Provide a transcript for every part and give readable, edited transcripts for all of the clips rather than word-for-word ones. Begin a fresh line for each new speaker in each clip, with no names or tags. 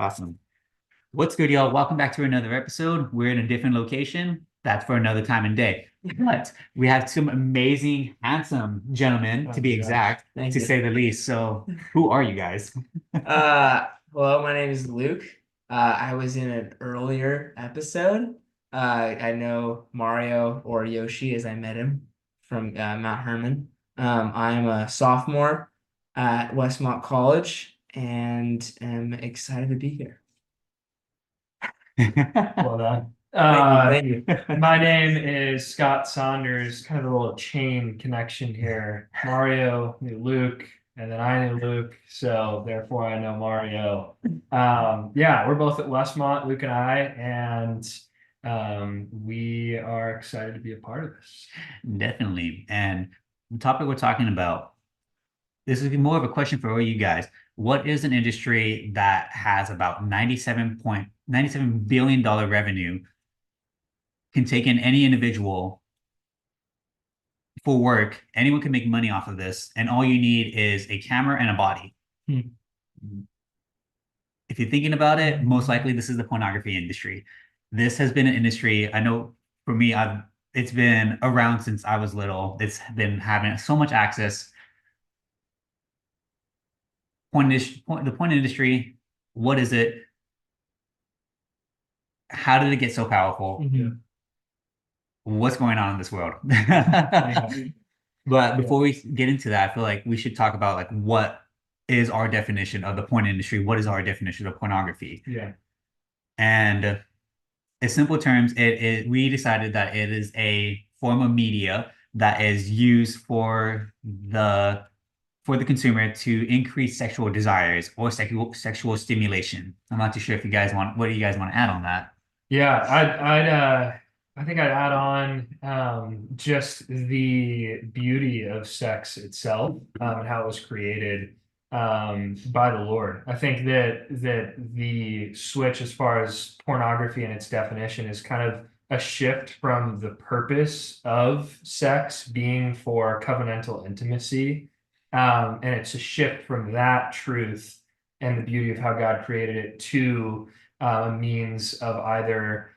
Awesome. What's good, y'all? Welcome back to another episode. We're in a different location. That's for another time and day. But we have some amazing, handsome gentlemen,
Oh
to be
my gosh.
exact,
Thank
to
you.
say the least. So, who are you guys?
Hello, my name is Luke. I was in an earlier episode. I know Mario or Yoshi as I met him from Mount Herman. I'm a sophomore at Westmont College and am excited to be here.
Well done.
Thank you.
My name is Scott Saunders, kind of a little chain connection here. Mario knew Luke, and then I knew Luke, so therefore I know Mario. Yeah, we're both at Westmont, Luke and I, and we are excited to be a part of this.
Definitely. And the topic we're talking about, this is more of a question for all you guys. What is an industry that has about $97 billion revenue, can take in any individual for work? Anyone can make money off of this, and all you need is a camera and a body.
Hmm.
If you're thinking about it, most likely this is the pornography industry. This has been an industry, I know for me, it's been around since I was little. It's been having so much access. The porn industry, what is it? How did it get so powerful?
Mhm.
What's going on in this world?
Yeah.
But before we get into that, I feel like we should talk about like what is our definition of the porn industry? What is our definition of pornography?
Yeah.
And in simple terms, we decided that it is a form of media that is used for the consumer to increase sexual desires or sexual stimulation. I'm not too sure if you guys want what do you guys want to add on that?
Yeah, I think I'd add on just the beauty of sex itself, and how it was created by the Lord. I think that the switch as far as pornography and its definition is kind of a shift from the purpose of sex being for covenantal intimacy. And it's a shift from that truth and the beauty of how God created it to a means of either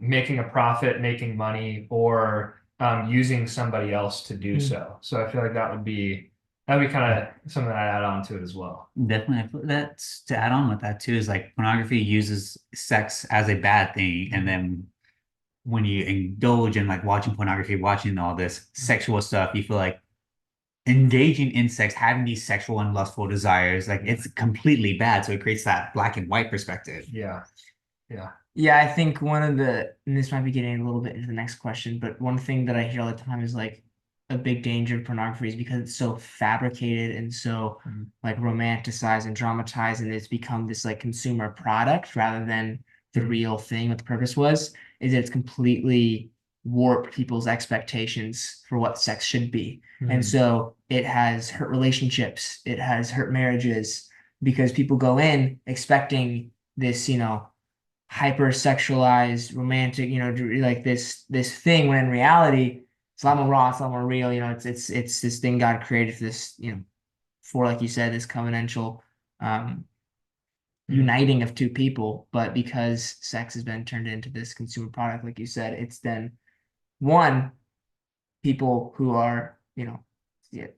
making a profit, making money, or using somebody else to do so. So I feel like that'd be kind of something that I'd add on to it as well.
Definitely, I feel that's to add on with that too is like pornography uses sex as a bad thing, and then when you indulge in like watching pornography, watching all this sexual stuff, you feel like engaging in sex, having these sexual and lustful desires, like it's completely bad. So it creates that black and white perspective.
Yeah, yeah,
Yeah, I think and this might be getting a little bit into the next question, but one thing that I hear all the time is like a big danger of pornography is because it's so fabricated and so like romanticized and dramatized, and it's become this like consumer product rather than the real thing, what the purpose was, is that it's completely warped people's expectations for what sex should be. And so it has hurt relationships, it has hurt marriages because people go in expecting this, hyper-sexualized, romantic, like this thing when in reality it's a lot more raw, it's a lot more real. It's this thing God created for this, for like you said, this covenantal uniting of two people. But because sex has been turned into this consumer product, like you said, it's then one, people who are,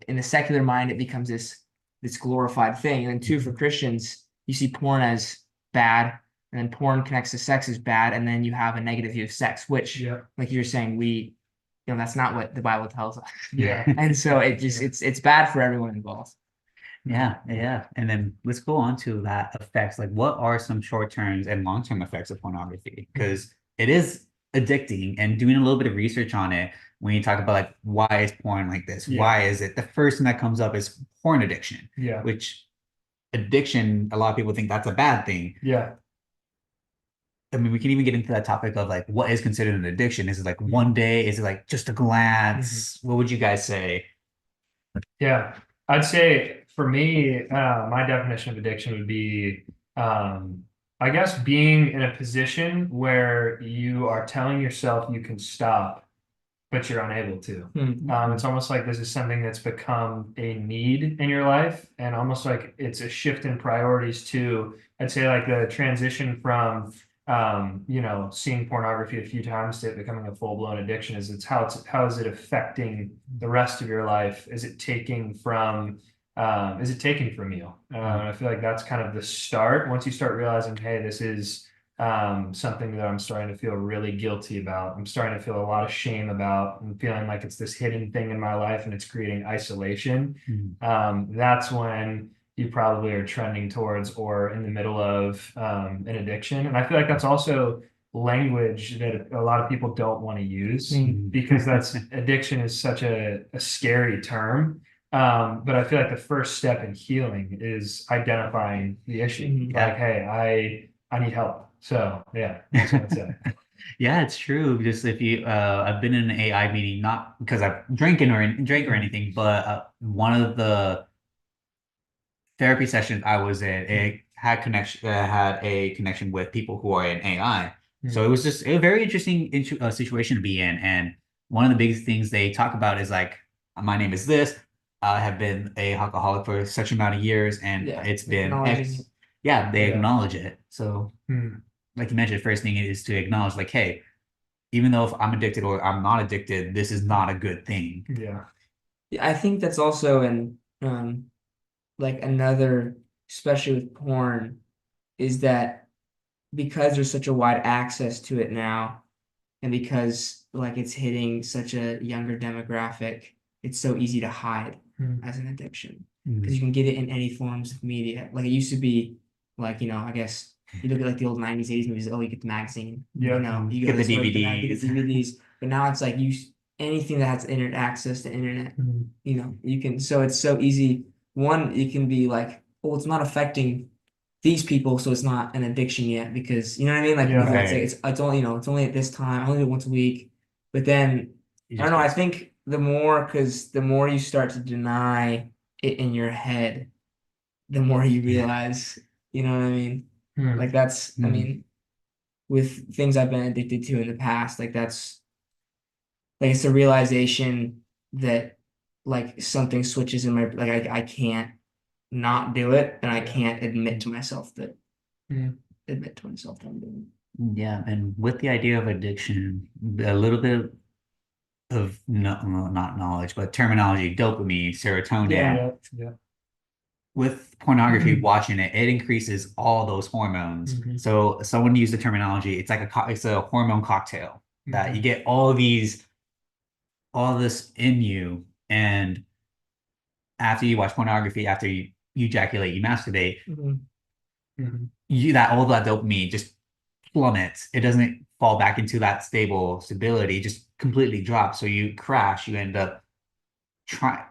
in the secular mind, it becomes this glorified thing. And then two, for Christians, you see porn as bad, and then porn connects to sex as bad, and then you have a negative view of sex, which,
yeah,
like you're saying, that's not what the Bible tells us.
yeah.
And so it's bad for everyone involved.
Yeah, yeah. And then let's go on to that effects. Like, what are some short terms and long term effects of pornography? Because it is addicting, and doing a little bit of research on it, when you talk about like why is porn like this?
Yeah.
Why is it the first thing that comes up is porn addiction,
Yeah,
which addiction, a lot of people think that's a bad thing.
yeah,
I mean, we can even get into that topic of like what is considered an addiction. Is it like one day? Is it like just a glance? What would you guys say?
yeah. I'd say for me, my definition of addiction would be, I guess, being in a position where you are telling yourself you can stop, but you're unable to.
Mhm.
It's almost like this is something that's become a need in your life, and almost like it's a shift in priorities too. I'd say like the transition from seeing pornography a few times to it becoming a full-blown addiction how is it affecting the rest of your life? Is it taking from you? I feel like that's kind of the start. Once you start realizing, hey, this is something that I'm starting to feel really guilty about. I'm starting to feel a lot of shame about. I'm feeling like it's this hidden thing in my life and it's creating isolation. That's when you probably are trending towards or in the middle of an addiction. And I feel like that's also language that a lot of people don't want to use because that's addiction is such a scary term. But I feel like the first step in healing is identifying the issue.
Mhm.
Like, hey, I need help. So yeah, that's what I'd say.
Yeah, it's true. Just if you, I've been in an AI meeting, not because I've drank or anything, but one of the therapy sessions I was in, it had a connection with people who are in AI. So it was just a very interesting situation to be in. And one of the biggest things they talk about is like, my name is this. I have been a alcoholic for such amount of years, and
Yeah,
it's been
acknowledging
X.
it.
Yeah, they
Yeah.
acknowledge it. So,
Hmm.
like you mentioned, first thing is to acknowledge, like, hey, even though if I'm addicted or I'm not addicted, this is not a good thing.
Yeah.
Yeah, I think that's also an like another, especially with porn, is that because there's such a wide access to it now, and because like it's hitting such a younger demographic, it's so easy to hide as an addiction because you can get it in any forms of media. Like it used to be, like I guess you look at like the old '90s, '80s movies. Oh, you get the magazine.
Yeah.
You go
Get
to
the
the store, get the mag, get the
DVDs.
DVDs. But now it's like anything that has internet access to internet. You can. So it's so easy. One, it can be like, oh, it's not affecting these people, so it's not an addiction yet because you know what I mean. Like
Yeah.
because it's like
Right.
it's only it's only at this time. I only do it once a week, but then
You
I don't
just
know. I
get
think the more you start to deny it in your head, the more you realize. You know what I mean?
Hmm.
Like that's I
Mm.
mean with things I've been addicted to in the past, like that's like it's a realization that like something switches in my like I can't not do it and I
Yeah.
can't
Hmm.
admit to myself that I'm doing
Yeah, and with the idea of addiction, a little bit of no, well, not knowledge, but terminology, dopamine,
it. Yeah.
serotonin.
Yeah. Yeah.
With pornography, watching it, it increases all those hormones.
Mhm.
So someone used the terminology, it's like it's a hormone cocktail that you
Mhm.
get all this in you, and after you watch pornography, after you ejaculate, you masturbate,
Mhm.
Mhm.
all that dopamine just plummets. It doesn't fall back into that stability, it just completely drops. So you crash, you end up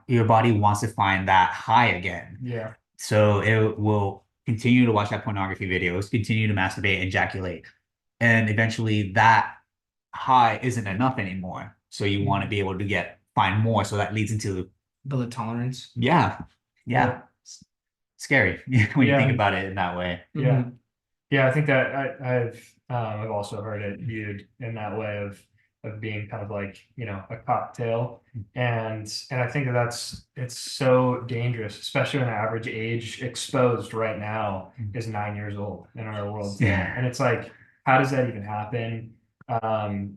your body wants to find that high again.
Yeah.
So it will continue to watch that pornography videos, continue to masturbate, ejaculate. And eventually that high isn't enough anymore. So you want to be able to find more. So that leads into,
Build a tolerance.
yeah,
Yeah.
yeah, scary when you think
Yeah.
about it in that way.
Yeah.
Mhm.
Yeah, I think that I've also heard it viewed in that way of being kind of like, a cocktail. And I think that it's so dangerous, especially when the average age exposed right now is 9 years old in our world today.
Yeah.
And it's like, how does that even happen? And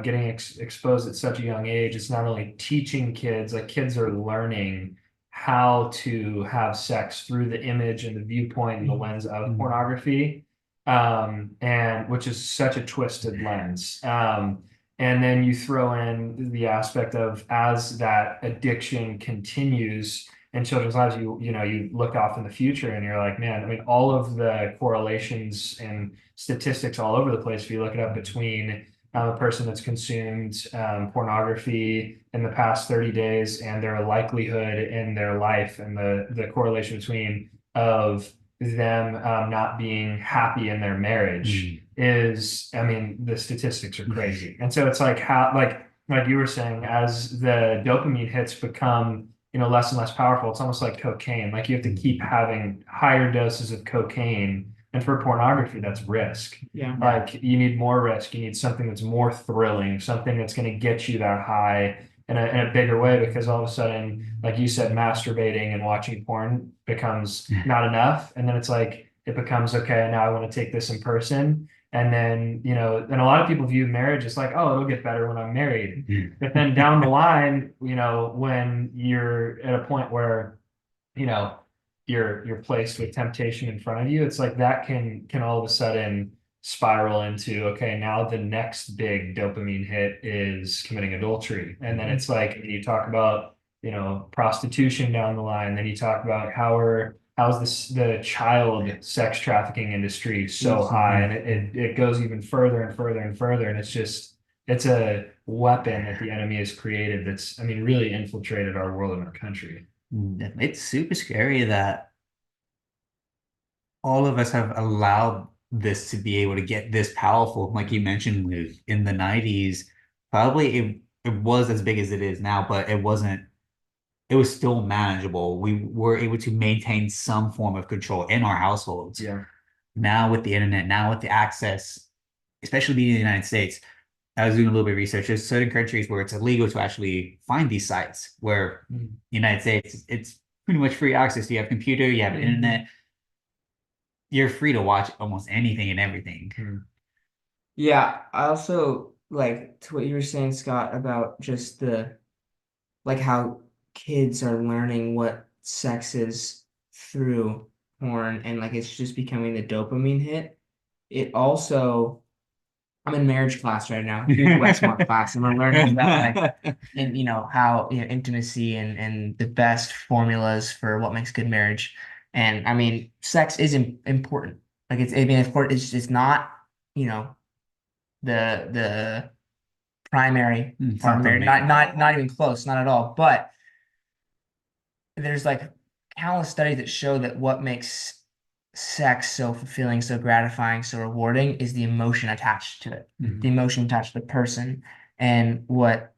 getting exposed at such a young age, it's not only teaching kids, like kids are learning how to have sex through the image and the viewpoint and the lens of pornography, and which is such a twisted lens. And then you throw in the aspect of as that addiction continues in children's lives, you look off in the future and you're like, man, I mean, all of the correlations and statistics all over the place, if you look it up between a person that's consumed pornography in the past 30 days and their likelihood in their life and the correlation between of them not being happy in their marriage is, I mean, the statistics are crazy. And so it's like how, like you were saying, as the dopamine hits become, less and less powerful, it's almost like cocaine. Like you have to keep having higher doses of cocaine And for pornography, that's risk.
Yeah.
Like you need more risk. You need something that's more thrilling, something that's going to get you that high in a bigger way, because all of a sudden, like you said, masturbating and watching porn becomes not enough. And then it's like, it becomes, okay, now I want to take this in person. And then, and a lot of people view marriage as like, oh, it'll get better when I'm married. But then down the line, when you're at a point where, you know, you're placed with temptation in front of you, it's like that can all of a sudden spiral into, okay, now the next big dopamine hit is committing adultery. And then it's like you talk about, prostitution down the line, then you talk about how's the child sex trafficking industry so high, and it goes even further and further and further, and it's a weapon that the enemy has created that's, I mean, really infiltrated our world and our country.
It's super scary that all of us have allowed this to be able to get this powerful. Like you mentioned, Luke, in the 90s, probably it was as big as it is now, but it wasn't, it was still manageable. We were able to maintain some form of control in our households.
Yeah.
Now with the internet, now with the access, especially being in the United States, I was doing a little bit of research. There's certain countries where it's illegal to actually find these sites, where United States, it's pretty much free access. You have a computer, you have internet, you're free to watch almost anything and everything.
Yeah, I also like to what you were saying, Scott, about just like how kids are learning what sex is through porn, and like it's just becoming the dopamine hit. It also, I'm in marriage class right now, huge Westmont class, and we're learning about like, and how intimacy and the best formulas for what makes good marriage. And I mean, sex is important. Like I mean, of course, it's not the primary part of marriage, not even close, not at all. But there's like countless studies that show that what makes sex so fulfilling, so gratifying, so rewarding is the emotion attached to it, the emotion attached to the person. And what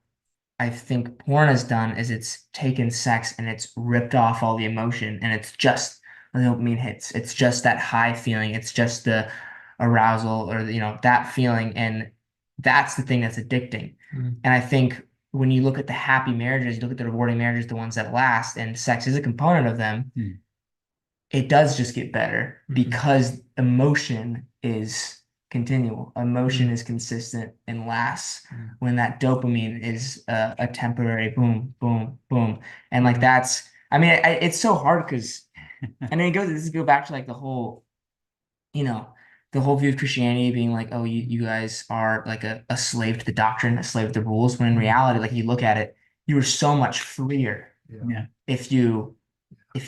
I think porn has done is it's taken sex and it's ripped off all the emotion, and it's just the dopamine hits. It's just that high feeling. It's just the arousal, or that feeling, and that's the thing that's addicting. And I think when you look at the happy marriages, you look at the rewarding marriages, the ones that last, and sex is a component of them, it does just get better because emotion is continual. Emotion is consistent and lasts, when that dopamine is a temporary boom, boom, boom. And like that's, I mean, it's so hard because, and then this go back to like the whole view of Christianity being like, oh, you guys are like a slave to the doctrine, a slave to the rules, when in reality, like you look at it, you are so much freer.
Yeah.
If you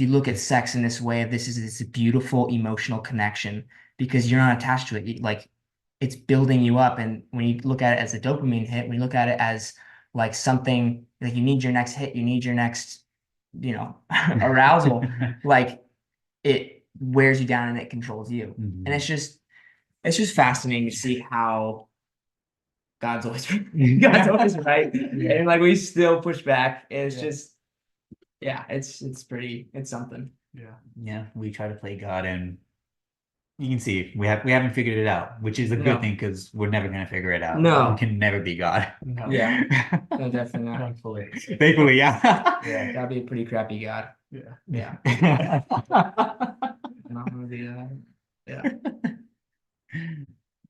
look at sex in this way, this is this beautiful emotional connection, because you're not attached to it. Like it's building you up. And when you look at it as a dopamine hit, when you look at it as like something like you need your next hit, you need your next, arousal, like it wears you down and it controls you. And it's just fascinating to see how God's always right. And like we still push back. It's just, yeah, it's something.
Yeah, we try to play God, and you can see we haven't figured it out, which is a good thing, because we're never gonna figure it out.
No.
We can never be God.
No.
Yeah. No, definitely not.
Thankfully.
Thankfully, yeah.
Yeah, that'd be a pretty crappy God.
Yeah.
Yeah. Not gonna do that. Yeah.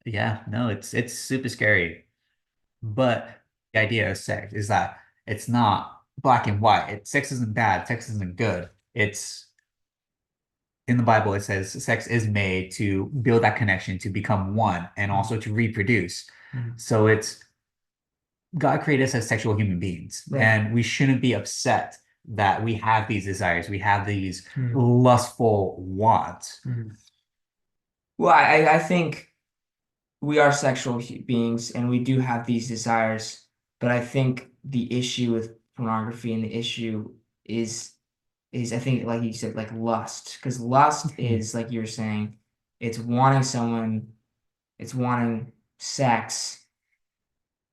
Yeah, no, it's super scary. But the idea of sex is that it's not black and white. Sex isn't bad, sex isn't good. It's in the Bible, it says sex is made to build that connection, to become one, and also to reproduce. So it's God created us as sexual human beings, and we shouldn't be upset that we have these desires, we have these lustful wants.
Well, I think we are sexual beings and we do have these desires, but I think the issue with pornography, and the issue is I think, like you said, like lust, because lust is, like you were saying, it's wanting someone, it's wanting sex,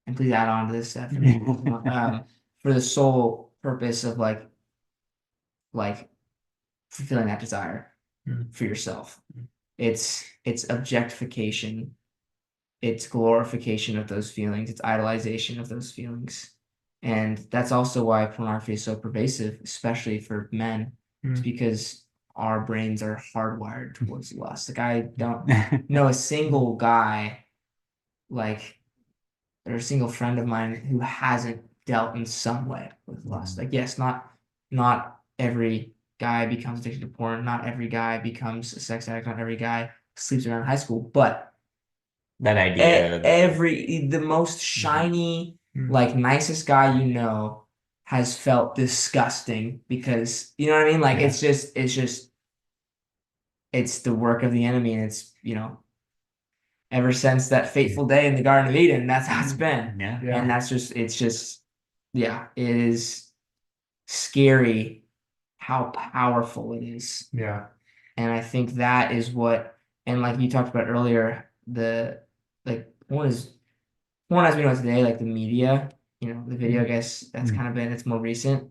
and please add on to this, Stephanie, for the sole purpose of like fulfilling that desire for yourself. it's objectification, it's glorification of those feelings, it's idolization of those feelings. And that's also why pornography is so pervasive, especially for men. It's
Mm.
because our brains are hardwired towards lust. Like I don't know a single guy, like, or a single friend of mine who hasn't dealt in some way with lust. Like, yes, not every guy becomes addicted to porn, not every guy becomes a sex addict, not every guy sleeps around high school, but
That idea.
the most shiny,
Mm.
like nicest guy you know has felt disgusting because you know what I mean? Like
Yeah.
it's the work of the enemy, and it's ever since that fateful day in the Garden of Eden, that's how it's been.
Yeah.
Yeah.
And it's just yeah, it is scary how powerful it is.
Yeah.
And I think that is what, and like you talked about earlier, porn as we know it today, like the media, the video, I guess that's
Mm.
kind of it's more recent.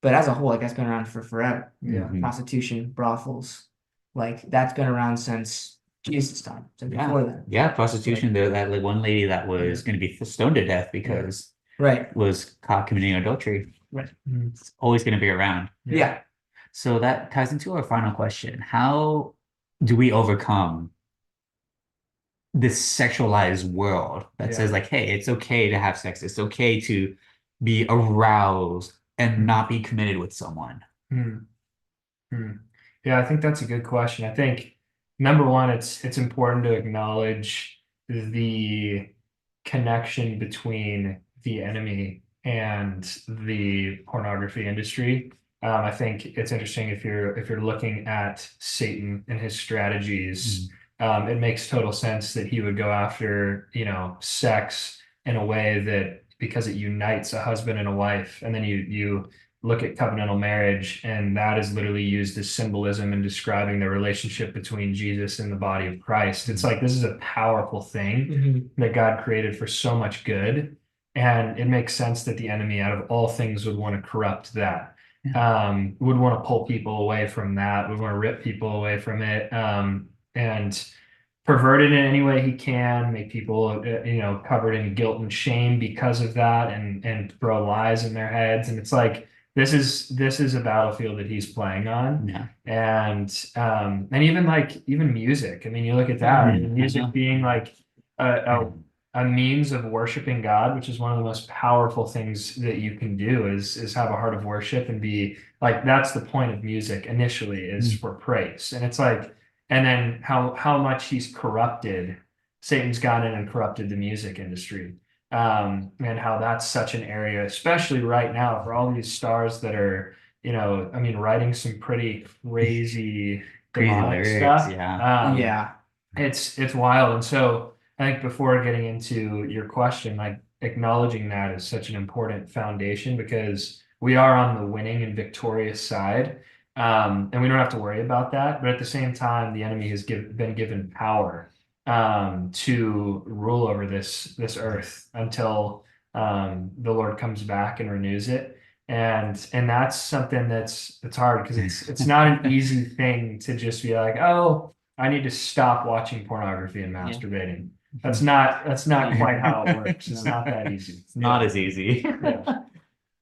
But as a whole, like that's been around for forever.
Yeah.
Mhm.
Prostitution, brothels, like that's been around since Jesus' time, since before then.
Yeah, prostitution. That like one lady that was going to be stoned to death because
Right.
was caught committing adultery.
Mm.
It's always going to be around.
Yeah.
So that ties into our final question. How do we overcome this sexualized world that
Yeah.
says like, hey, it's okay to have sex. It's okay to be aroused and not be committed with someone.
Hmm. Hmm. Yeah, I think that's a good question. I think number one, it's important to acknowledge the connection between the enemy and the pornography industry. I think it's interesting if you're looking at Satan and his strategies. It makes total sense that he would go after, sex in a way that because it unites a husband and a wife, and then you look at covenantal marriage, and that is literally used as symbolism in describing the relationship between Jesus and the body of Christ. It's like this is a powerful thing that God created for so much good. And it makes sense that the enemy, out of all things, would want to corrupt that, would want to pull people away from that, would want to rip people away from it, and pervert it in any way he can, make people, covered in guilt and shame because of that, and throw lies in their heads. And it's like, this is a battlefield that he's playing on.
Yeah.
And even music. I mean, you look at that,
Mhm.
and music being like a means of worshiping God, which is one of the most powerful things that you can do is have a heart of worship and be like, that's the point of music initially, is for praise. And it's like, and then how much he's corrupted, Satan's gone in and corrupted the music industry. And how that's such an area, especially right now, for all these stars that are, writing some pretty crazy demonic
lyrics,
stuff.
Yeah.
It's wild. And so I think before getting into your question, like acknowledging that is such an important foundation, because we are on the winning and victorious side. And we don't have to worry about that. But at the same time, the enemy has been given power to rule over this earth until the Lord comes back and renews it. And that's something that's hard, because it's not an easy thing to just be like, oh, I need to stop watching pornography and masturbating. That's not quite how it works. It's not that easy.
It's not as easy.
Yeah.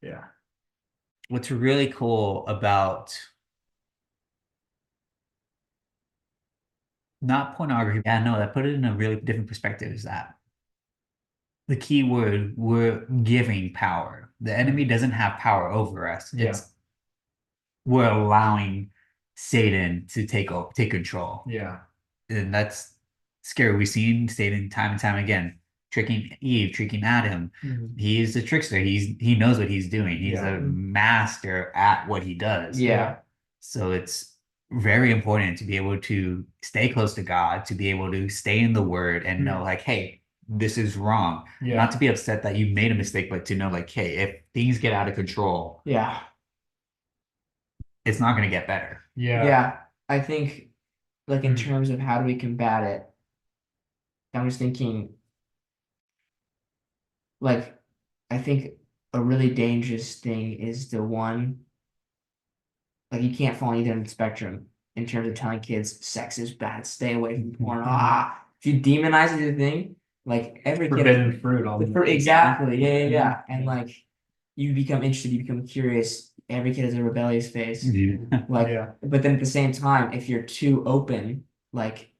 Yeah.
What's really cool about not pornography, yeah, no, that put it in a really different perspective, is that the key word, we're giving power. The enemy doesn't have power over us.
Yeah.
We're allowing Satan to take control.
Yeah.
And that's scary. We've seen Satan time and time again, tricking Eve, tricking Adam. He's a trickster. He knows what he's doing. He's
Yeah.
a master at what he does.
Yeah.
So it's very important to be able to stay close to God, to be able to stay in the word and know like, hey, this is wrong.
Yeah.
Not to be upset that you made a mistake, but to know like, hey, if things get out of control,
Yeah.
it's not going to get better.
Yeah.
Yeah. I think, like, in terms of how do we combat it, I was thinking, like, I think a really dangerous thing is the one, like, you can't fall on either end of the spectrum. in terms of telling kids sex is bad, stay away from porn. If you demonize it, the thing, like every kid
Forbidden fruit
the
almost.
exactly, yeah. And like you become interested, you become curious. Every kid has a rebellious phase. Like,
Yeah.
but then at the same time, if you're too open, like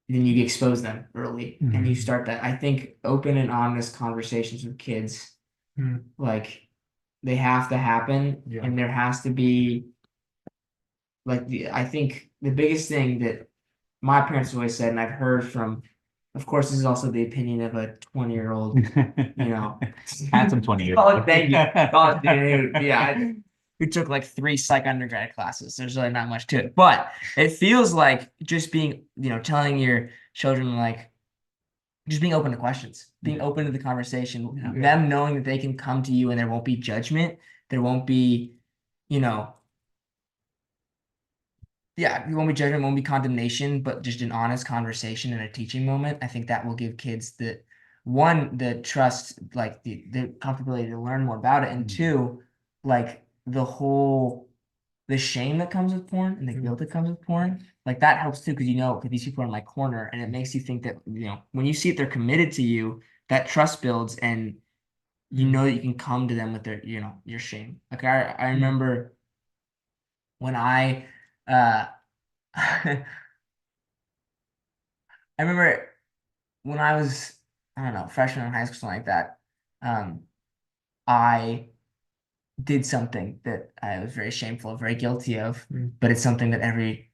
then you expose them early and you start that. I think open and honest conversations with kids,
Mhm.
like they have to happen,
Yeah.
and there has to be like I think the biggest thing that my parents always said, and I've heard from, of course, this is also the opinion of a 20-year-old, you know,
Handsome 20 years.
Oh, thank you. Oh, dude, yeah, we took like 3 psych undergrad classes. There's really not much to it, but it feels like just being, telling your children like just being open to questions, being open to the conversation,
Yeah.
them knowing that they can come to you and there won't be judgment, there won't be, you know, yeah, it won't be judgment, won't be condemnation, but just an honest conversation and a teaching moment. I think that will give kids the trust, like the comfortability to learn more about it, and
Mhm.
two, like the shame that comes with porn and the
Mhm.
guilt that comes with porn, like that helps too, because because these people are in my corner, and it makes you think that when you see it, they're committed to you, that trust builds, and you know that you can come to them with their your shame. Like I remember when uh I remember when I was, I don't know, freshman in high school, something like that. Um, I did something that I was very shameful, very guilty of, but it's something that every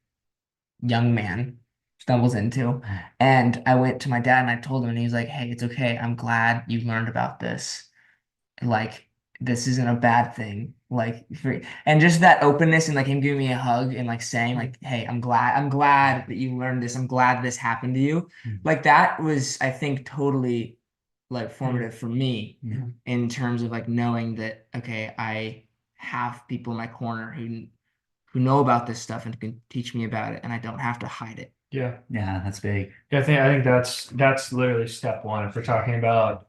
young man stumbles into. And I went to my dad and I told him, and he was like, "Hey, it's okay. I'm glad you learned about this. Like, this isn't a bad thing." And just that openness and like him giving me a hug and like saying like, "Hey, I'm glad that you learned this. I'm glad this happened to you." Like that was, I think, totally like formative for me
Yeah.
in terms of like knowing that, okay, I have people in my corner who know about this stuff and can teach me about it, and I don't have to hide it.
Yeah.
Yeah, that's big.
Yeah, I think that's literally step one. If we're talking about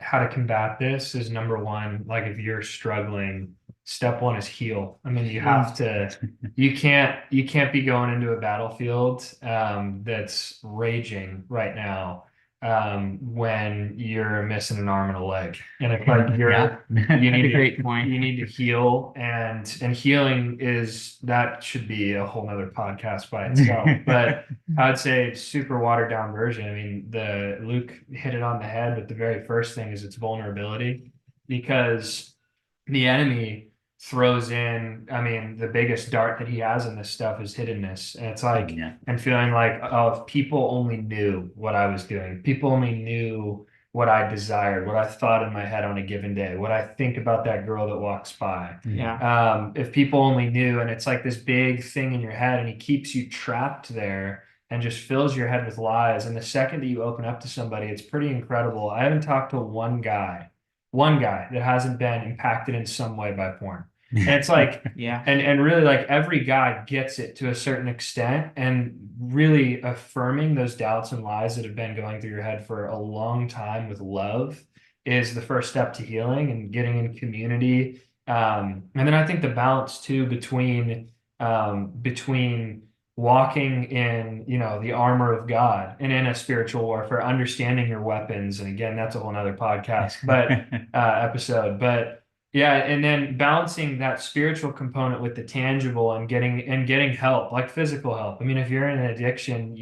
how to combat this is number one, like if you're struggling, step one is heal. I mean, you can't be going into a battlefield that's raging right now when you're missing an arm and a leg. And if like you need to
Great point.
you need to heal, and healing that should be a whole nother podcast by itself. But I'd say it's super watered down version. I mean, the Luke hit it on the head, but the very first thing is its vulnerability, because the enemy throws in, I mean, the biggest dart that he has in this stuff is hiddenness. And it's like,
Yeah.
and feeling like, oh, if people only knew what I was doing, people only knew what I desired, what I thought in my head on a given day, what I think about that girl that walks by.
Yeah.
If people only knew, and it's like this big thing in your head, and he keeps you trapped there and just fills your head with lies. And the second that you open up to somebody, it's pretty incredible. I haven't talked to one guy that hasn't been impacted in some way by porn. And it's like,
Yeah.
and really like every guy gets it to a certain extent, and really affirming those doubts and lies that have been going through your head for a long time with love is the first step to healing and getting in community. And then I think the balance too between walking in the armor of God and in a spiritual warfare, understanding your weapons, and again that's a whole nother podcast but episode, but yeah, and then balancing that spiritual component with the tangible, and getting help, like physical help. I mean, if you're in an addiction,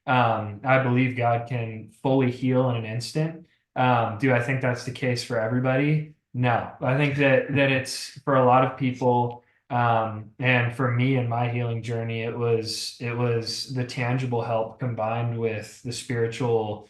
I believe God can fully heal in an instant. Do I think that's the case for everybody? No. I think that it's for a lot of people. And for me in my healing journey, it was the tangible help combined with the spiritual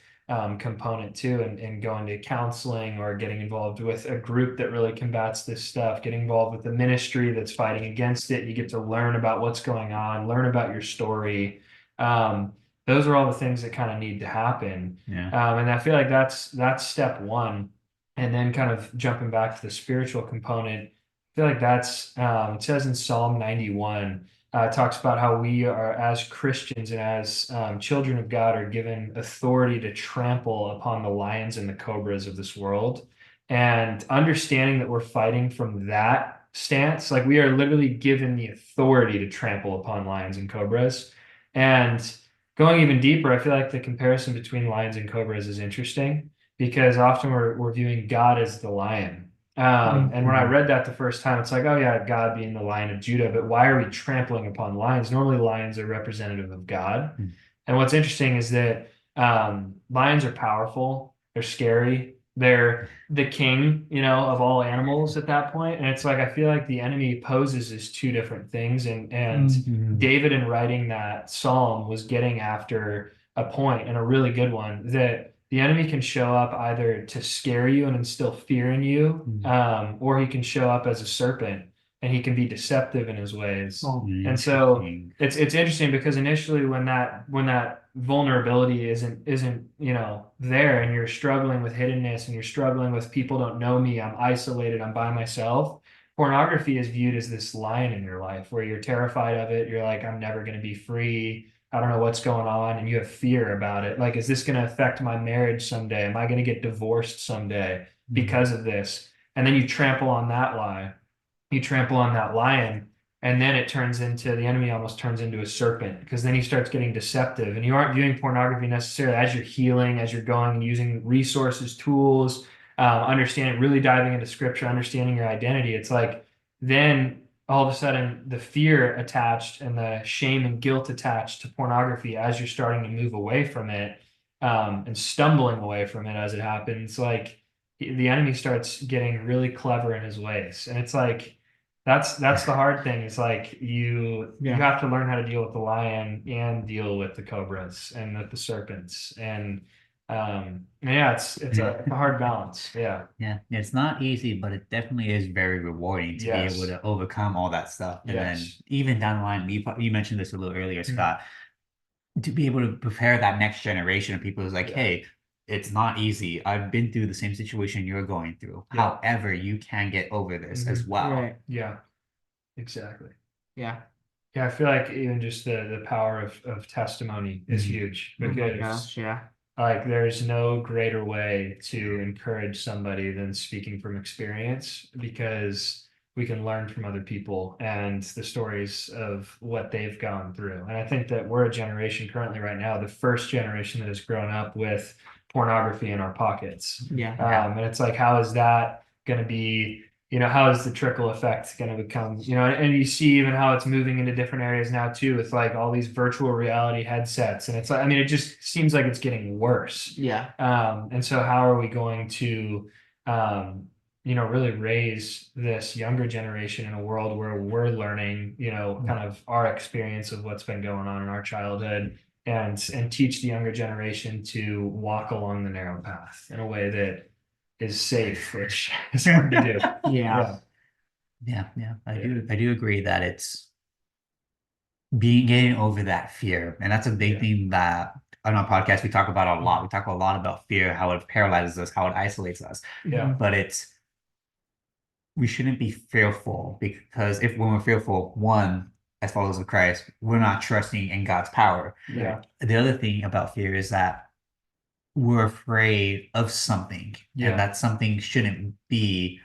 component too, and going to counseling or getting involved with a group that really combats this stuff, getting involved with the ministry that's fighting against it. You get to learn about what's going on, learn about your story. Those are all the things that kind of need to happen.
Yeah.
And I feel like that's step one. And then kind of jumping back to the spiritual component, feel like that's it says in Psalm 91, it talks about how we are, as Christians and as children of God, are given authority to trample upon the lions and the cobras of this world. And understanding that we're fighting from that stance. Like we are literally given the authority to trample upon lions and cobras. And going even deeper, I feel like the comparison between lions and cobras is interesting because often we're viewing God as the lion. And when I read that the first time, it's like, oh yeah, God being the Lion of Judah, but why are we trampling upon lions? Normally, lions are representative of God.
Mm.
And what's interesting is that lions are powerful, they're scary, they're the king, of all animals at that point. And it's like I feel like the enemy poses as two different things. And
Mhm.
David, in writing that psalm, was getting after a point and a really good one that the enemy can show up either to scare you and instill fear in you, or he can show up as a serpent and he can be deceptive in his ways. And so
Interesting.
it's interesting because initially when that vulnerability isn't there and you're struggling with hiddenness and you're struggling with people don't know me, I'm isolated, I'm by myself. Pornography is viewed as this lion in your life where you're terrified of it. You're like, I'm never going to be free. I don't know what's going on, and you have fear about it. Like, is this going to affect my marriage someday? Am I going to get divorced someday because of this? And then you trample on that lie. You trample on that lion, and then it turns into the enemy almost turns into a serpent because then he starts getting deceptive, and you aren't viewing pornography necessarily as you're healing, as you're going and using resources, tools, understanding, really diving into scripture, understanding your identity. It's like then all of a sudden the fear attached and the shame and guilt attached to pornography as you're starting to move away from it, and stumbling away from it as it happens, like the enemy starts getting really clever in his ways. And it's like that's the hard thing. It's like you have to learn how to deal with the lion and deal with the cobras and with the serpents. And yeah, it's a hard balance. Yeah.
Yeah, it's not easy, but it definitely is very rewarding to be able
Yes.
to overcome all that stuff. And then
Yes.
even down the line, you mentioned this a little earlier,
Mhm.
Scott, to be able to prepare that next generation of people is like,
Yeah.
hey, it's not easy. I've been through the same situation you're going through.
Yeah.
However, you can get over this as well.
Right.
Yeah. Exactly.
Yeah.
Yeah, I feel like even just the power of testimony is
Mhm.
huge
Oh my
because
gosh, yeah.
like there's no greater way to encourage somebody than speaking from experience because we can learn from other people and the stories of what they've gone through. And I think that we're a generation currently right now, the first generation that has grown up with pornography in our pockets.
Yeah.
And it's like, how is that going to be, how is the trickle effect going to become, and you see even how it's moving into different areas now too, with like all these virtual reality headsets. And it's like, I mean, it just seems like it's getting worse.
Yeah.
And so how are we going to, really raise this younger generation in a world where we're learning, kind of our experience of what's been going on in our childhood and teach the younger generation to walk along the narrow path in a way that is safe, which is hard to do.
Yeah.
Yeah. I do agree that it's getting over that fear. And that's a big
Yeah.
thing that on our podcast we talk about a lot. We talk a lot about fear, how it paralyzes us, how it isolates us.
Yeah.
But we shouldn't be fearful because when we're fearful, one, as followers of Christ, we're not trusting in God's power.
Yeah.
The other thing about fear is that we're afraid of something,
Yeah.
and that something shouldn't be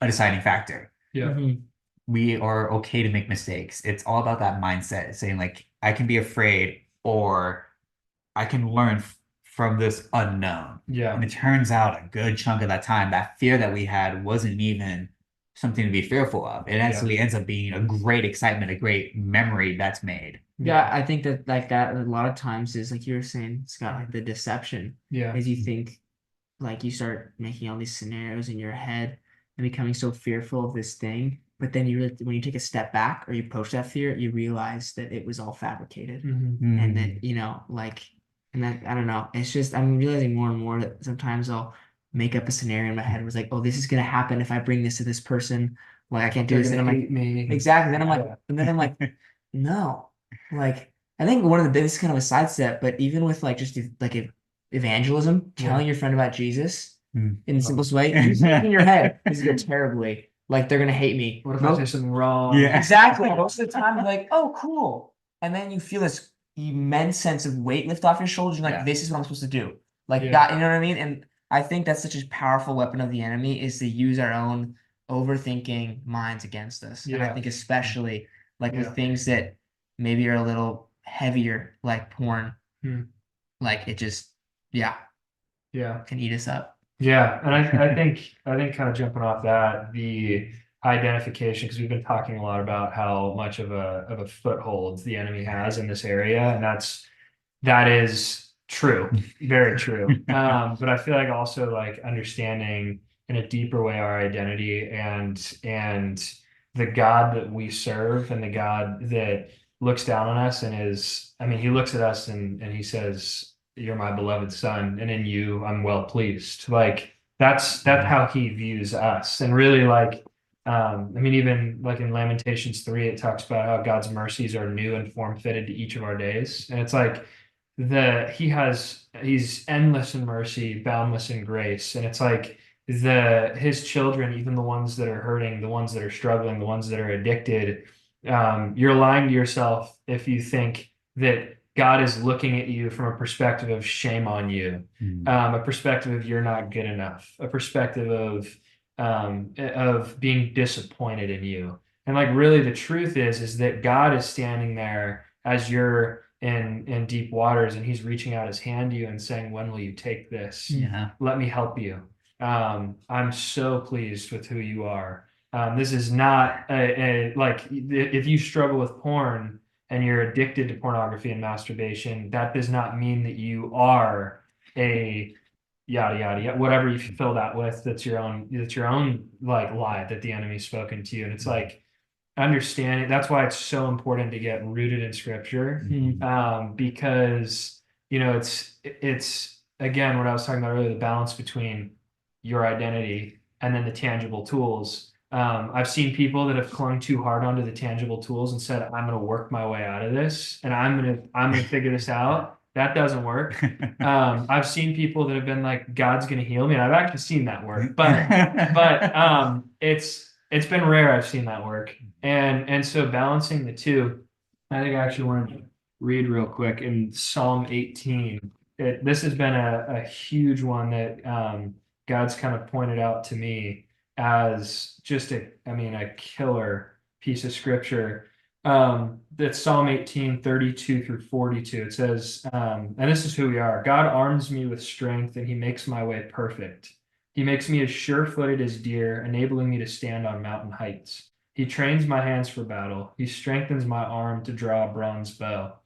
a deciding factor.
Yeah.
Mhm.
We are okay to make mistakes. It's all about that mindset, saying like, I can be afraid or I can learn from this unknown.
Yeah.
And it turns out a good chunk of that time, that fear that we had wasn't even something to be fearful of. It actually ends up being a great excitement, a great memory that's made.
Yeah, I think that like that a lot of times is like you were saying, Scott, like the deception
Yeah.
is you think like you start making all these scenarios in your head and becoming so fearful of this thing. But then when you take a step back or you approach that fear, you realize that it was all fabricated.
Mhm.
And that, like, and that, I don't know, it's just, I'm realizing more and more that sometimes I'll make up a scenario in my head where it's like, oh, this is going to happen if I bring this to this person. Like, I can't do
They're
this. And
gonna
I'm like,
hate me.
exactly. Then I'm like,
Yeah.
and then I'm like, no, like, I think one of the biggest kind of a sidestep, but even with like just like evangelism, telling your friend about Jesus in the simplest way, you think in your head, this is going terribly. Like, they're going to hate me.
What if I say something wrong?
Yeah.
Exactly. Most of the time, you're like, oh, cool. And then you feel this immense sense of weight lift off your shoulders. You're like,
Yeah.
this is what I'm supposed to do. Like
Yeah.
that, you know what I mean? And I think that's such a powerful weapon of the enemy is to use our own overthinking minds against us. And I
Yeah.
think especially like with
Yeah.
things that maybe are a little heavier, like porn,
Hmm.
like it just, yeah,
Yeah.
can eat us up.
Yeah, and I think kind of jumping off that, the identification, because we've been talking a lot about how much of a foothold the enemy has in this area, and that is true, very true. But I feel like also like understanding in a deeper way our identity and the God that we serve and the God that looks down on us and is, I mean, he looks at us and he says, "You're my beloved son, and in you I'm well pleased." Like that's how he views us. And really like I mean, even like in Lamentations 3, it talks about how God's mercies are new and form fitted to each of our days. And it's like he's endless in mercy, boundless in grace. And it's like his children, even the ones that are hurting, the ones that are struggling, the ones that are addicted, you're lying to yourself if you think that God is looking at you from a perspective of shame on you, a perspective of you're not good enough, a perspective of being disappointed in you. And like really the truth is that God is standing there as you're in deep waters and he's reaching out his hand to you and saying, "When will you take this?
Yeah.
Let me help you. I'm so pleased with who you are." This is not like if you struggle with porn and you're addicted to pornography and masturbation, that does not mean that you are a yada yada yada, whatever you fill that with. That's your own like lie that the enemy's spoken to you, and it's like understanding. That's why it's so important to get rooted in Scripture, because it's again what I was talking about earlier, the balance between your identity and then the tangible tools. I've seen people that have clung too hard onto the tangible tools and said, "I'm going to work my way out of this, and I'm going to figure this out." That doesn't work. I've seen people that have been like, "God's going to heal me," and I've actually seen that work, but it's been rare I've seen that work. And so balancing the two, I think I actually want to read real quick in Psalm 18. This has been a huge one that God's kind of pointed out to me as just a killer piece of scripture. That's Psalm 18, 32 through 42. It says, and this is who we are. "God arms me with strength and he makes my way perfect. He makes me as sure-footed as deer, enabling me to stand on mountain heights. He trains my hands for battle. He strengthens my arm to draw a bronze bow.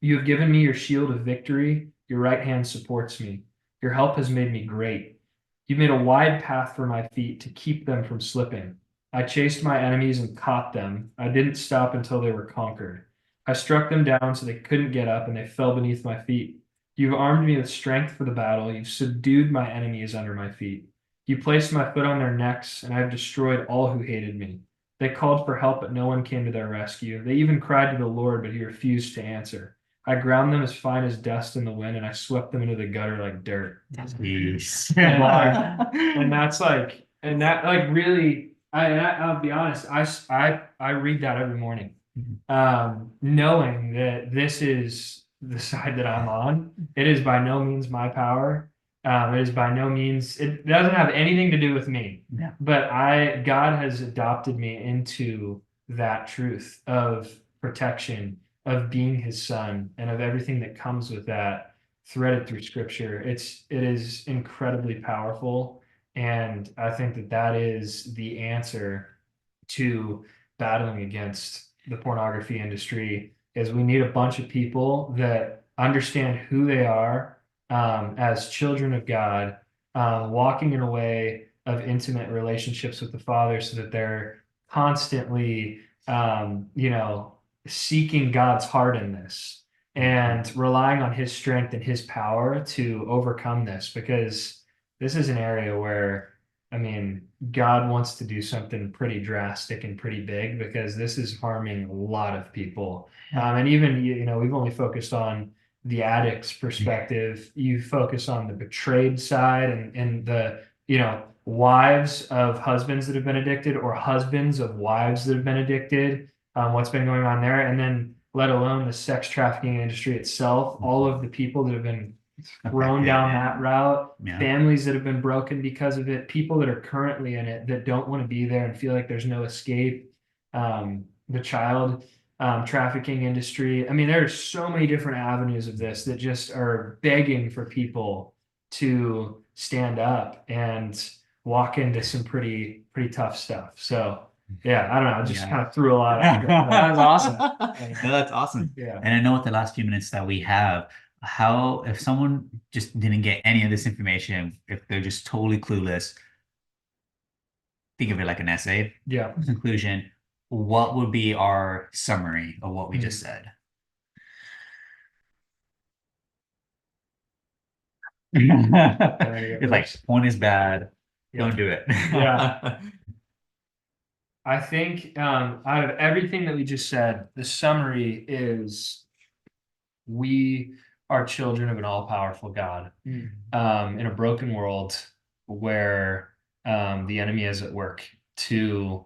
You have given me your shield of victory. Your right hand supports me. Your help has made me great. You've made a wide path for my feet to keep them from slipping. I chased my enemies and caught them. I didn't stop until they were conquered. I struck them down so they couldn't get up and they fell beneath my feet. You've armed me with strength for the battle. You've subdued my enemies under my feet. You placed my foot on their necks, and I have destroyed all who hated me. They called for help, but no one came to their rescue. They even cried to the Lord, but he refused to answer. I ground them as fine as dust in the wind, and I swept them into the gutter like dirt."
Jeez.
And that's like, and that like really, I'll be honest, I read that every morning, knowing that this is the side that I'm on. It is by no means my power. It is by no means, it doesn't have anything to do with me.
Yeah.
But God has adopted me into that truth of protection, of being his son, and of everything that comes with that, threaded through scripture. It is incredibly powerful. And I think that is the answer to battling against the pornography industry, is we need a bunch of people that understand who they are, as children of God, walking in a way of intimate relationships with the Father, so that they're constantly, seeking God's heart in this and relying on his strength and his power to overcome this, because this is an area where, I mean, God wants to do something pretty drastic and pretty big, because this is harming a lot of people. And even, we've only focused on the addict's perspective. You focus on the betrayed side and the, wives of husbands that have been addicted, or husbands of wives that have been addicted, what's been going on there. And then let alone the sex trafficking industry itself, all of the people that have been thrown down that route,
Yeah.
families that have been broken because of it, people that are currently in it that don't want to be there and feel like there's no escape. The child trafficking industry. I mean, there's so many different avenues of this that just are begging for people to stand up and walk into some pretty tough stuff. So yeah, I don't know. I just
Yeah.
kind of threw a lot out there.
That was awesome.
No, that's awesome.
Yeah.
And I know with the last few minutes that we have, how if someone just didn't get any of this information, if they're just totally clueless, think of it like an essay,
Yeah.
conclusion, what would be our summary of what we just said? It's like porn is bad. Don't do it.
Yeah. I think out of everything that we just said, the summary is we are children of an all-powerful God
Mm.
in a broken world where the enemy is at work to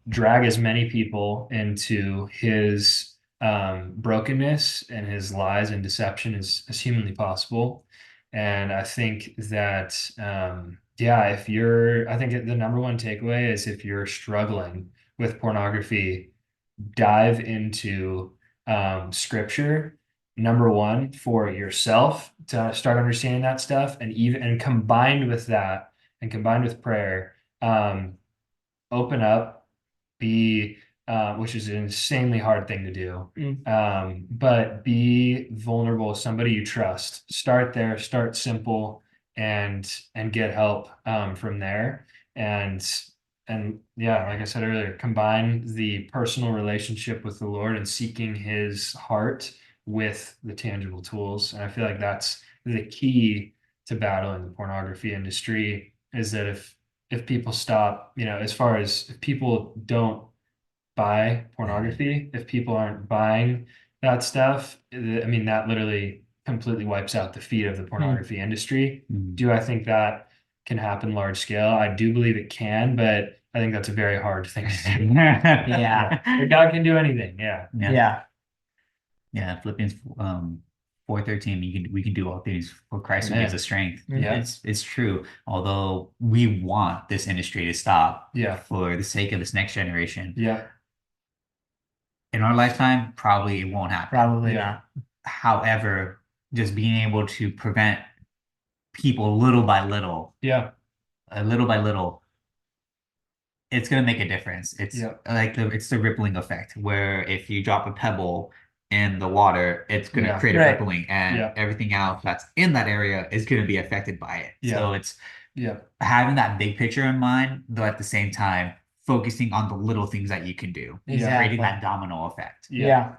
drag as many people into his brokenness and his lies and deception as humanly possible. And I think that yeah, I think the number one takeaway is if you're struggling with pornography, dive into scripture, number one, for yourself to start understanding that stuff, and combined with that, and combined with prayer, open up, be which is an insanely hard thing to do. But be vulnerable with somebody you trust. Start there, start simple, and get help from there. And yeah, like I said earlier, combine the personal relationship with the Lord and seeking his heart with the tangible tools. And I feel like that's the key to battling the pornography industry, is that if people stop, as far as if people don't buy pornography, if people aren't buying that stuff, I mean, that literally completely wipes out the feet of the pornography industry.
Mm.
Do I think that can happen large scale? I do believe it can, but I think that's a very hard thing to do.
Yeah.
But God can do anything. Yeah.
Yeah.
Yeah, Philippians 4:13, we can do all things for Christ who
Amen.
gives us strength.
Yeah.
It's true. Although we want this industry to stop
Yeah.
for the sake of this next generation.
Yeah.
In our lifetime, probably it won't happen.
Probably
Yeah.
not.
However, just being able to prevent people little by little,
Yeah.
little by little, it's gonna make a difference. It's
Yeah.
like it's the rippling effect, where if you drop a pebble in the water, it's gonna
Yeah.
create a
Right.
rippling, and
Yeah.
everything else that's in that area is gonna be affected by it.
Yeah.
So it's
Yeah.
having that big picture in mind, though at the same time focusing on the little things that you can do,
Yeah.
creating
Exactly.
that domino effect.
Yeah.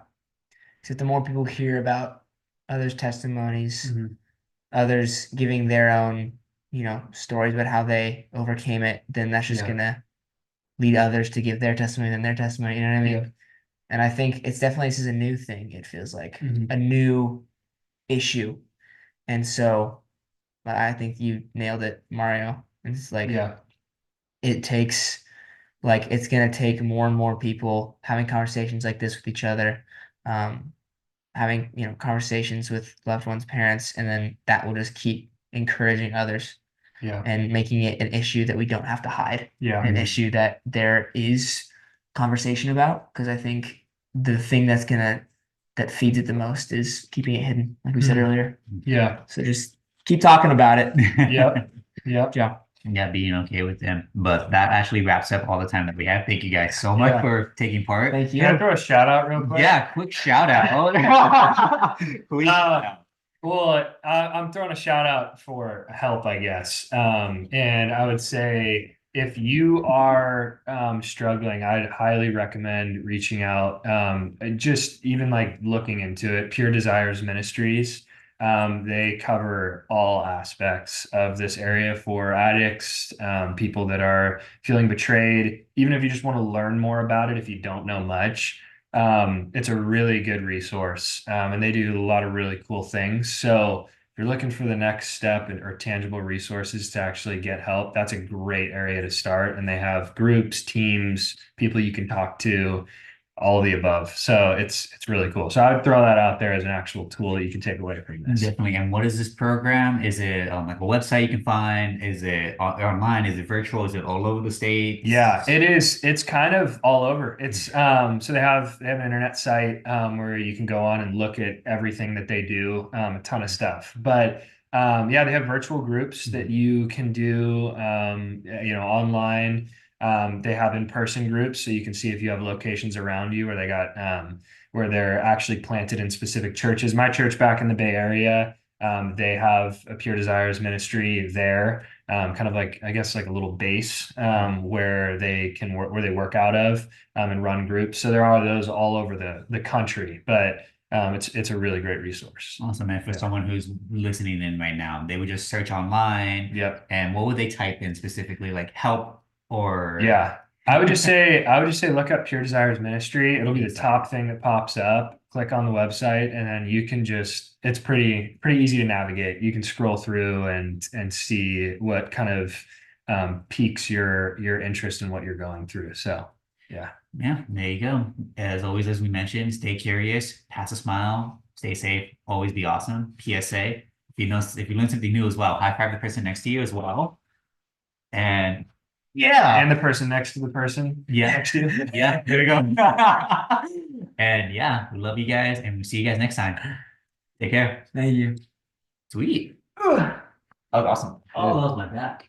So the more people hear about others' testimonies,
Mhm.
others giving their own, stories about how they overcame it, then that's just
Yeah.
gonna lead others to give their testimony and their testimony. You know what I mean?
Yeah.
And I think this is a new thing. It feels like
Mhm.
a new issue. And so I think you nailed it, Mario. It's like
Yeah.
it takes it's gonna take more and more people having conversations like this with each other, having conversations with loved ones, parents, and then that will just keep encouraging others
Yeah.
and making it an issue that we don't have to hide,
Yeah.
an issue that there is conversation about. Because I think the thing that feeds it the most is keeping it hidden, like we said
Mhm.
earlier.
Yeah.
So just keep talking about it.
Yep. Yep.
Yeah.
Yeah, being okay with them. But that actually wraps up all the time that we have. Thank you guys so much
Yeah.
for taking part.
Thank you.
Can I throw a shout out real quick?
Yeah, quick shout out. Please.
Well, I'm throwing a shout out for help, I guess. And I would say if you are struggling, I'd highly recommend reaching out. And just even like looking into it. Pure Desires Ministries. They cover all aspects of this area for addicts, people that are feeling betrayed. Even if you just want to learn more about it, if you don't know much. It's a really good resource, and they do a lot of really cool things. So if you're looking for the next step or tangible resources to actually get help, that's a great area to start. And they have groups, teams, people you can talk to. all of the above. So it's really cool. So I would throw that out there as an actual tool that you can take away from this.
Definitely. And what is this program? Is it like a website you can find? Is it online? Is it virtual? Is it all over the states?
Yeah, it is. It's kind of all over. It's so they have an internet site where you can go on and look at everything that they do, a ton of stuff. But yeah, they have virtual groups that you can do online. They have in-person groups, so you can see if you have locations around you where they got where they're actually planted in specific churches. My church back in the Bay Area, they have a Pure Desires ministry there, kind of like, I guess, like a little base where they can work, where they work out of, and run groups. So there are those all over the country, but it's a really great resource.
Awesome, man. For
Yeah.
someone who's listening in right now, they would just search online.
Yep.
And what would they type in specifically, like help or
Yeah. I would just say look up Pure Desires Ministry. It'll be the top thing that pops up. Click on the website, and then you can just, it's pretty easy to navigate. You can scroll through and see what kind of piques your interest in what you're going through. So yeah.
Yeah, there you go. As always, as we mentioned, stay curious, pass a smile, stay safe, always be awesome. PSA. If you learn something new as well, high five the person next to you as well. And yeah.
And the person next to the person
Yeah.
next to you.
Yeah, there we go. And yeah, we love you guys and we'll see you guys next time. Take care.
Thank you.
Sweet. That was awesome. Oh, that was my back.